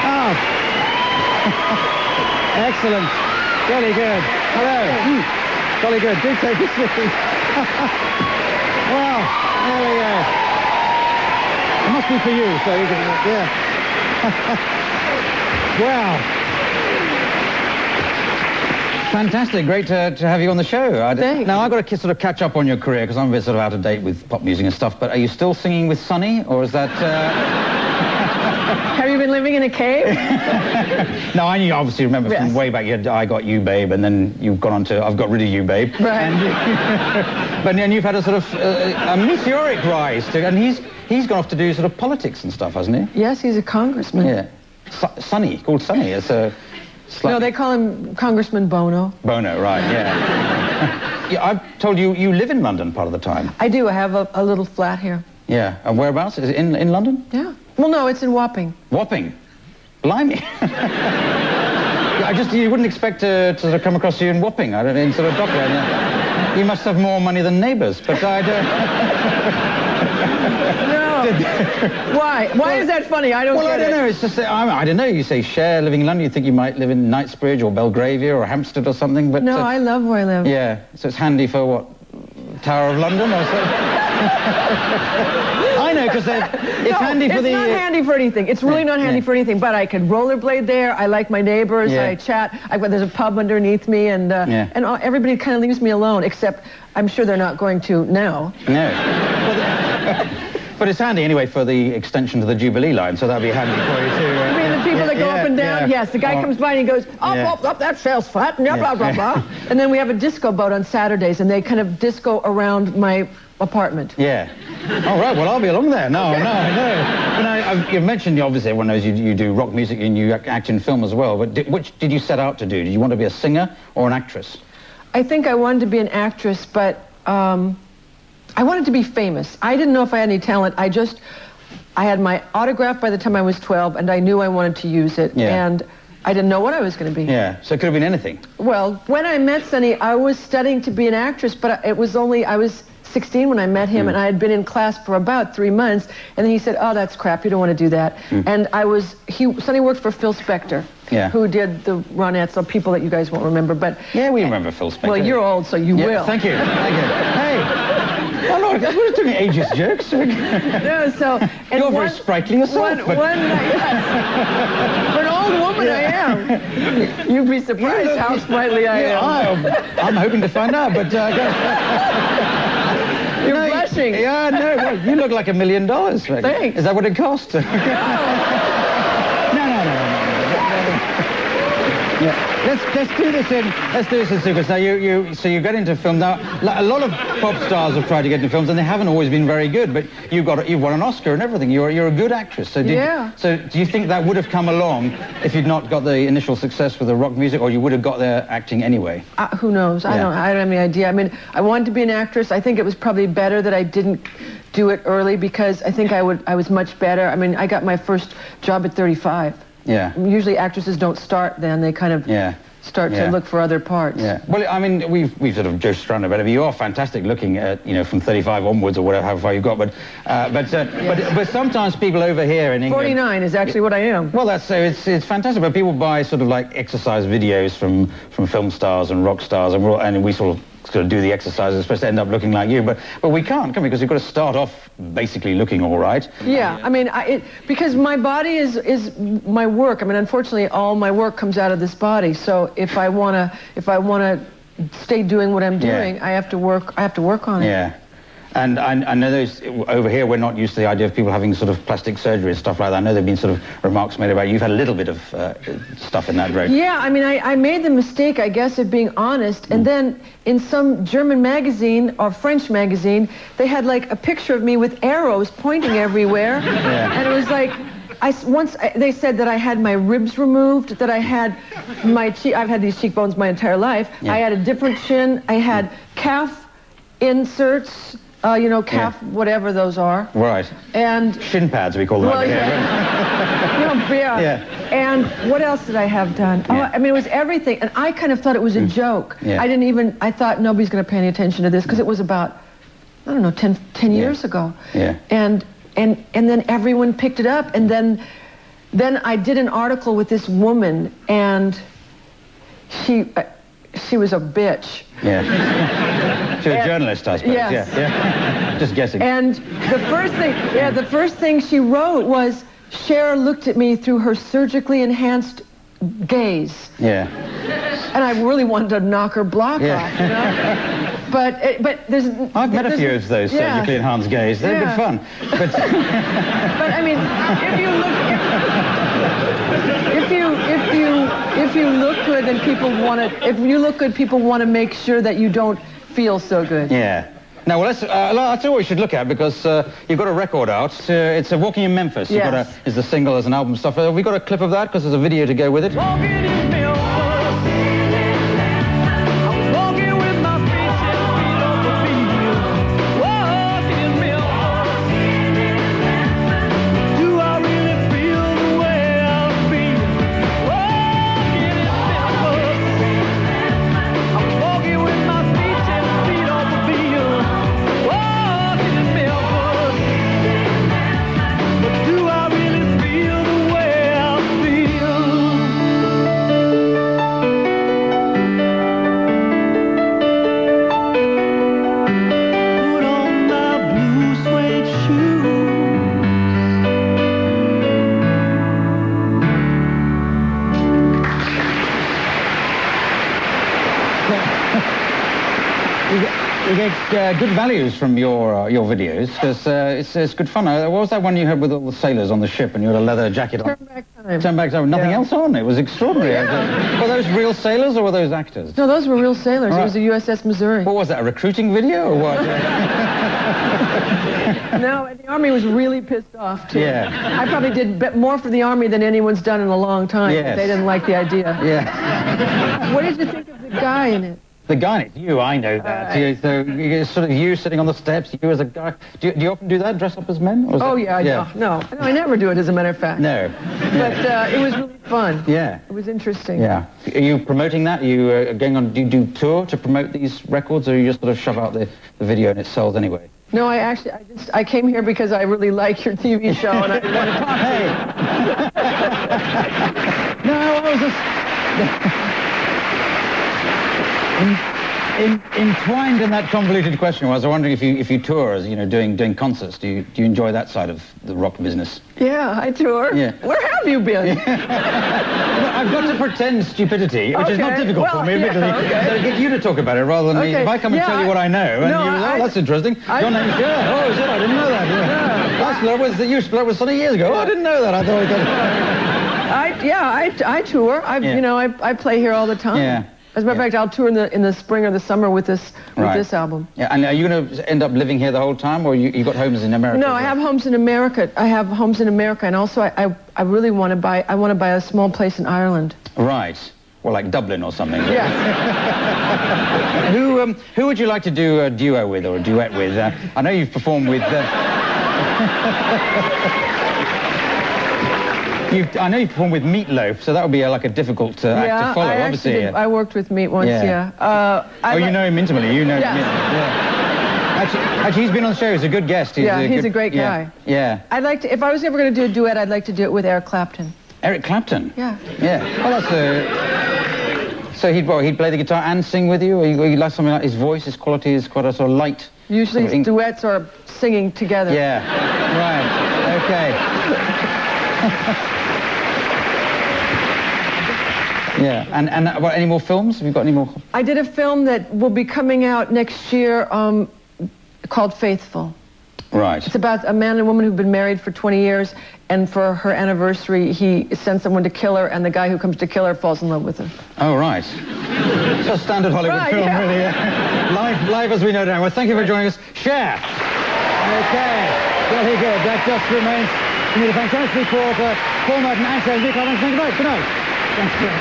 Oh. Excellent. Really good. Hello. Jolly good. Do take a seat. Well, there we go. It must be for you, so you can, yeah. Wow. Fantastic. Great to have you on the show. Thanks. Now, I've got to sort of catch up on your career, because I'm a bit sort of out of date with pop music and stuff, but are you still singing with Sonny, or is that... Have you been living in a cave? No, I obviously remember from way back, you had I Got You, Babe, and then you've gone on to I've Got Rid of You, Babe. Right. And but then you've had a sort of a meteoric rise, and he's gone off to do sort of politics and stuff, hasn't he? Yes, he's a congressman. Yeah. Sonny, called Sonny. It's a... No, they call him Congressman Bono. Bono, right, yeah. Yeah, I've told you live in London part of the time. I do. I have a little flat here. Yeah, and whereabouts? Is it in London? Yeah. Well, no, it's in Wapping. Wapping? Blimey. You wouldn't expect to sort of come across you in Wapping, in sort of Dockland. You must have more money than neighbours, but I don't... No. Why? Why is that funny? I don't get it. Well, I don't know. It's just, I don't know. You say Cher, living in London, you think you might live in Knightsbridge or Belgravia or Hampstead or something, but... No, I love where I live. Yeah, so it's handy for what? Tower of London or something? I know, because it's handy for the... It's not handy for anything. It's really not handy for anything, but I could rollerblade there. I like my neighbors. I chat. There's a pub underneath me, and everybody kind of leaves me alone, except I'm sure they're not going to now. No. But it's handy anyway for the extension to the Jubilee line, so that'll be handy for you too. You mean the people that go up and down? Yes, the guy comes by and he goes, up, that sail's flat, and blah, blah, blah. And then we have a disco boat on Saturdays, and they kind of disco around my apartment. Yeah. All right, well, I'll be along there. No. But you mentioned, obviously, everyone knows you do rock music and you act in film as well, but which did you set out to do? Did you want to be a singer or an actress? I think I wanted to be an actress, but I wanted to be famous. I didn't know if I had any talent. I had my autograph by the time I was 12, and I knew I wanted to use it. Yeah. And I didn't know what I was going to be. Yeah, so it could have been anything. Well, when I met Sonny, I was studying to be an actress, but I was 16 when I met him, and I had been in class for about 3 months, and then he said, oh, that's crap, you don't want to do that. And Sonny worked for Phil Spector, who did the Ronettes, so people that you guys won't remember, but... Yeah, we remember Phil Spector. Well, you're old, so you will. Thank you. Hey! Oh, no, we're doing ageist jokes. No, so... You're very sprightly yourself. One night, for an old woman, I am. You'd be surprised how sprightly I am. I'm hoping to find out, but... You're blushing. Yeah, no, well, you look like $1 million. Thanks. Is that what it cost? No. Yeah. Let's do this in sequence. Now, so you get into film. Now, a lot of pop stars have tried to get into films, and they haven't always been very good. But you've won an Oscar and everything. You're a good actress. So So do you think that would have come along if you'd not got the initial success with the rock music, or you would have got there acting anyway? Who knows? I don't have any idea. I mean, I wanted to be an actress. I think it was probably better that I didn't do it early, because I think I was much better. I mean, I got my first job at 35. Yeah. Usually actresses don't start then. They kind of start to look for other parts. Yeah. Well, I mean, we've sort of joked around about it, but you are fantastic looking at, from 35 onwards or whatever, how far you've got. But sometimes people over here in England... 49 is actually what I am. Well, it's fantastic, but people buy sort of like exercise videos from film stars and rock stars, and we sort of do the exercises, supposed to end up looking like you, but we can't, can we? Because you've got to start off basically looking all right. Yeah, I mean, because my body is my work. I mean, unfortunately, all my work comes out of this body. So if I wanna stay doing what I'm doing, I have to work on it. Yeah. And I know over here we're not used to the idea of people having sort of plastic surgery and stuff like that. I know there have been sort of remarks made about you. You've had a little bit of stuff in that road. Yeah, I mean, I made the mistake, I guess, of being honest. And then in some German magazine or French magazine, they had like a picture of me with arrows pointing everywhere. And it was like, they said that I had my ribs removed, that I had I've had these cheekbones my entire life. I had a different chin. I had calf inserts. Calf, whatever those are. Right. And shin pads, we call them. Well, And what else did I have done? Oh, I mean, it was everything. And I kind of thought it was a joke. I thought nobody's going to pay any attention to this, because it was about, I don't know, 10 years ago. And and then everyone picked it up, and then I did an article with this woman, and she was a bitch. Yeah. She's a journalist, I suppose. Yes. Yeah. Just guessing. And the first thing she wrote was, Cher looked at me through her surgically enhanced gaze. Yeah. And I really wanted to knock her block off, you know? But there's... I've met a few of those surgically enhanced gays. They're good fun. But, but I mean, if you look good, then people want to... If you look good, people want to make sure that you don't feel so good. Yeah. Now, well, that's what we should look at, because you've got a record out. It's Walking in Memphis. Yes. Is the single, as an album stuff. Have we got a clip of that? Because there's a video to go with it. Walking in Memphis. I was walking with my feet 10 feet off the field. Walking in Memphis. Do I really feel the way I feel? Walking in Memphis. I was walking with my feet 10 feet off the field. Walking in Memphis. But do I really feel the way I feel? Put on my blue suede shoes. You get good values from your videos, because it's good fun. What was that one you had with all the sailors on the ship, and you had a leather jacket on? Turn back time. Turn back time. Nothing else on. It was extraordinary. Were those real sailors or were those actors? No, those were real sailors. All It right. was the USS Missouri. What was that? A recruiting video or what? No, and the Army was really pissed off, too. Yeah. I probably did more for the Army than anyone's done in a long time. Yes. They didn't like the idea. Yeah. What did you think of the guy in it? The guy, it's you, I know that. So it's sort of you sitting on the steps, you as a guy. Do you often do that, dress up as men? Or is Oh, it- yeah, no, I never do it, as a matter of fact. No. But it was really fun. Yeah. It was interesting. Yeah. Are you promoting that? Are you going on, do you do tour to promote these records, or you just sort of shove out the video and it sells anyway? No, I came here because I really like your TV show, and I want to talk to you. No, I was just... Entwined in that convoluted question was, I was wondering if you tour, as you know, doing concerts. Do you enjoy that side of the rock business? Yeah, I tour. Yeah. Where have you been? I've got to pretend stupidity, which is not Okay. difficult Well, for me, admittedly. yeah, okay. So get you to talk about it rather than me. Okay. If I come and Yeah, tell you what I know, and no, you, that's interesting. Your name's Cher. Oh, is it? I didn't know that. Yeah. That was Sunny years ago. Oh, I didn't know that. I thought I tour. You know, I play here all the time. Yeah. As a matter of fact, I'll tour in the spring or the summer with this album. Yeah, and are you going to end up living here the whole time, or you got homes in America? No, I have homes in America. And also I really want to buy a small place in Ireland. Right. Well, like Dublin or something. Yeah. Who would you like to do a duo with or a duet with? I know you've performed with... I know you performed with Meatloaf, so that would be like a difficult act to follow, obviously. I worked with Meat once, yeah. You know him intimately, you know him. Yeah. Actually, he's been on the show. He's a good guest. He's a great guy. Yeah. I'd like to, if I was ever going to do a duet, I'd like to do it with Eric Clapton. Eric Clapton? Yeah. Yeah. Well, that's so he'd play the guitar and sing with you, or you like something like his voice, his quality is quite a sort of light? Usually duets are singing together. Yeah. Right. Okay. Yeah, and what, any more films? Have you got any more? I did a film that will be coming out next year called Faithful. Right. It's about a man and woman who've been married for 20 years, and for her anniversary, he sends someone to kill her, and the guy who comes to kill her falls in love with her. Oh, right. It's a standard Hollywood film, really. Yeah. Live as we know now. Well, thank you for joining us. Cher. Okay. Very good. That just remains to me the fantastic report, Paul Merton and Cher. Thank you very much. Good night. Thanks, Cher.